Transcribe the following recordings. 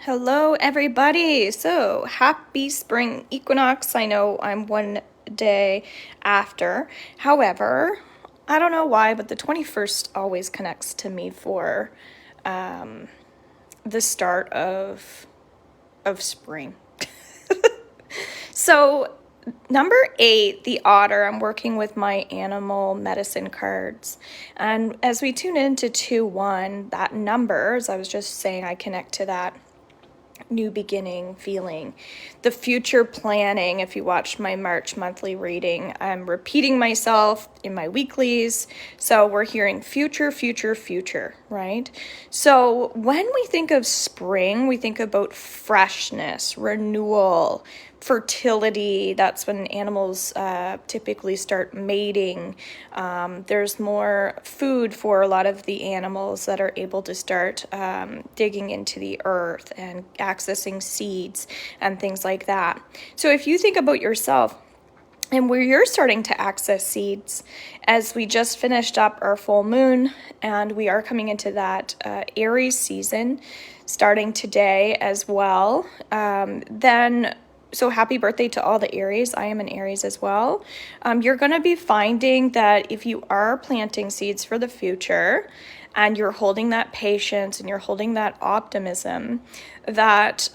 Hello, everybody. So, happy spring equinox. I know I'm one day after. However, I don't know why, but the 21st always connects to me for the start of spring. So, number 8, the otter, I'm working with my animal medicine cards. And as we tune into 2-1, that number, as I was just saying, I connect to that new beginning feeling. The future planning, if you watched my March monthly reading, I'm repeating myself in my weeklies. So we're hearing future, future, future, right? So when we think of spring, we think about freshness, renewal, fertility. That's when animals typically start mating. There's more food for a lot of the animals that are able to start digging into the earth and accessing seeds and things like that. So if you think about yourself and where you're starting to access seeds, as we just finished up our full moon and we are coming into that Aries season starting today as well, so happy birthday to all the Aries. I am an Aries as well. You're going to be finding that if you are planting seeds for the future and you're holding that patience and you're holding that optimism, that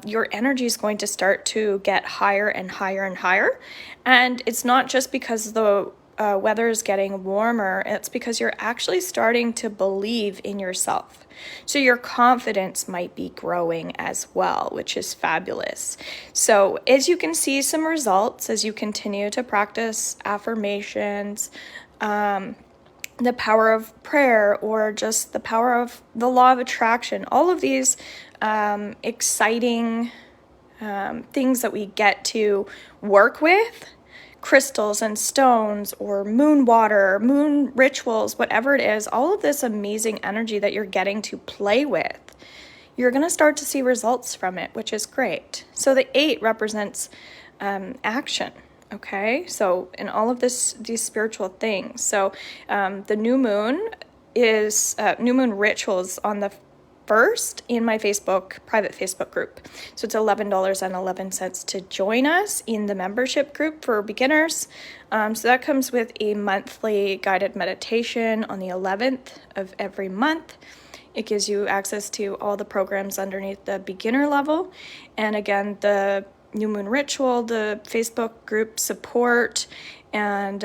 your energy is going to start to get higher and higher and higher. And it's not just because the weather is getting warmer, it's because you're actually starting to believe in yourself. So your confidence might be growing as well, which is fabulous. So as you can see some results as you continue to practice affirmations, the power of prayer, or just the power of the law of attraction, all of these exciting things that we get to work with, crystals and stones or moon water, moon rituals, whatever it is, all of this amazing energy that you're getting to play with, you're going to start to see results from it, which is great. So the 8 represents action. Okay, so in all of these spiritual things. So the new moon is new moon rituals on the first in my private Facebook group. So it's $11.11 to join us in the membership group for beginners. So that comes with a monthly guided meditation on the 11th of every month. It gives you access to all the programs underneath the beginner level. And again, the new moon ritual, the Facebook group support, and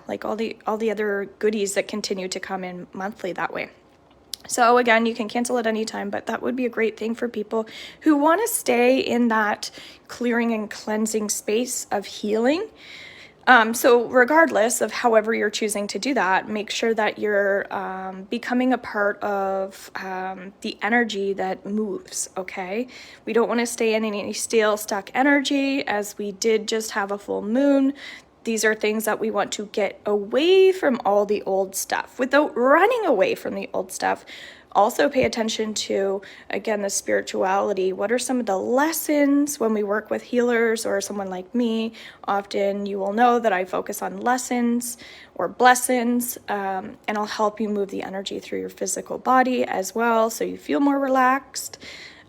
like all the other goodies that continue to come in monthly that way. So again, you can cancel at any time, but that would be a great thing for people who want to stay in that clearing and cleansing space of healing. So regardless of however you're choosing to do that, make sure that you're becoming a part of the energy that moves, okay? We don't want to stay in any stale, stuck energy, as we did just have a full moon. These are things that we want to get away from all the old stuff without running away from the old stuff. Also pay attention to, again, the spirituality. What are some of the lessons when we work with healers or someone like me? Often you will know that I focus on lessons or blessings, and I'll help you move the energy through your physical body as well so you feel more relaxed.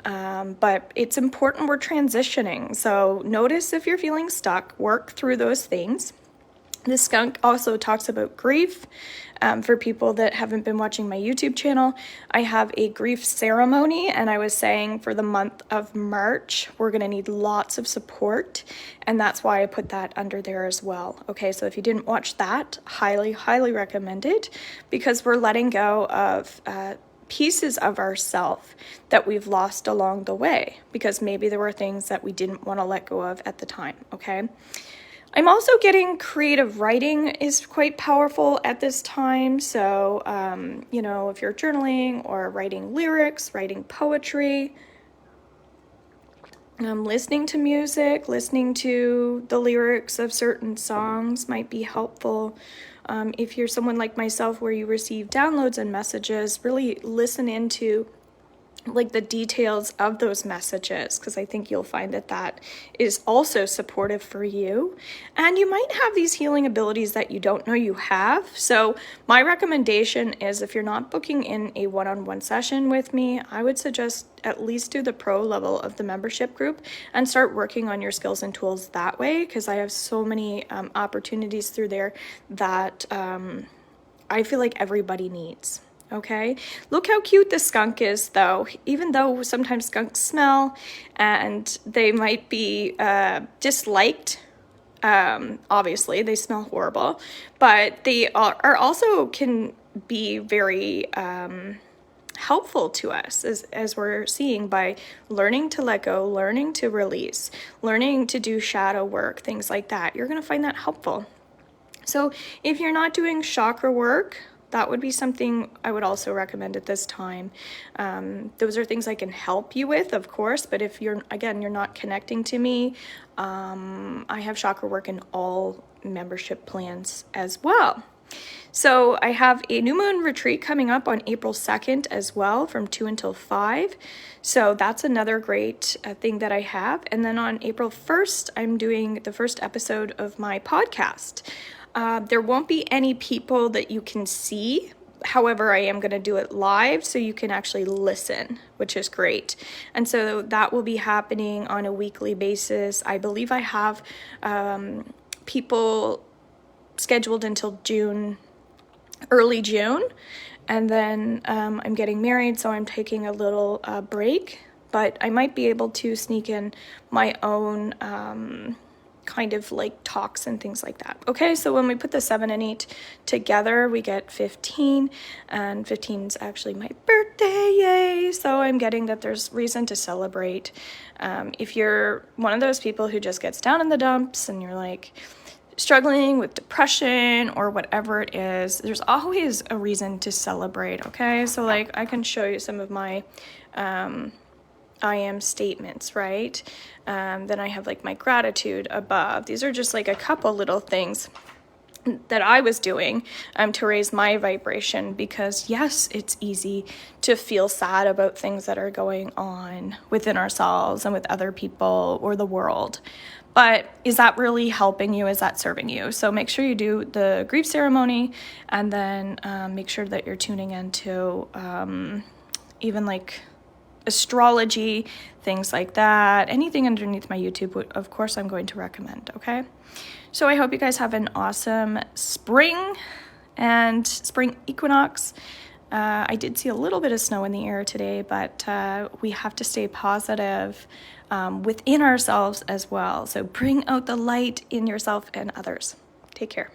But it's important we're transitioning. So notice if you're feeling stuck, work through those things. The skunk also talks about grief. For people that haven't been watching my YouTube channel, I have a grief ceremony, and I was saying for the month of March, we're going to need lots of support, and that's why I put that under there as well. Okay, so if you didn't watch that, highly, highly recommend it, because we're letting go of pieces of ourself that we've lost along the way, because maybe there were things that we didn't want to let go of at the time, okay? I'm also getting creative writing is quite powerful at this time. So, if you're journaling or writing lyrics, writing poetry, listening to music, listening to the lyrics of certain songs might be helpful. If you're someone like myself where you receive downloads and messages, really listen into like the details of those messages, because I think you'll find that that is also supportive for you. And you might have these healing abilities that you don't know you have. So my recommendation is, if you're not booking in a one-on-one session with me, I would suggest at least do the pro level of the membership group and start working on your skills and tools that way, because I have so many opportunities through there that I feel like everybody needs. Okay, look how cute the skunk is, though. Even though sometimes skunks smell and they might be disliked, obviously they smell horrible, but they are also can be very helpful to us, as we're seeing, by learning to let go, learning to release, learning to do shadow work, things like that. You're going to find that helpful. So if you're not doing chakra work, that would be something I would also recommend at this time. Those are things I can help you with, of course, but if you're not connecting to me, I have chakra work in all membership plans as well. So I have a new moon retreat coming up on April 2nd as well, from 2 until 5. So that's another great thing that I have. And then on April 1st, I'm doing the first episode of my podcast. There won't be any people that you can see. However, I am going to do it live so you can actually listen, which is great. And so that will be happening on a weekly basis. I believe I have people scheduled until early June. And then I'm getting married, so I'm taking a little break. But I might be able to sneak in my own kind of like talks and things like that. Okay, so when we put the 7 and 8 together, we get 15, and 15 is actually my birthday, yay! So I'm getting that there's reason to celebrate. If you're one of those people who just gets down in the dumps and you're like struggling with depression or whatever it is, there's always a reason to celebrate, okay? So like I can show you some of my I am statements, right? Then I have like my gratitude above. These are just like a couple little things that I was doing to raise my vibration, because yes, it's easy to feel sad about things that are going on within ourselves and with other people or the world. But is that really helping you? Is that serving you? So make sure you do the grief ceremony, and then make sure that you're tuning into even like astrology, things like that. Anything underneath my YouTube, of course, I'm going to recommend, okay? So I hope you guys have an awesome spring and spring equinox. I did see a little bit of snow in the air today, but we have to stay positive within ourselves as well. So bring out the light in yourself and others. Take care.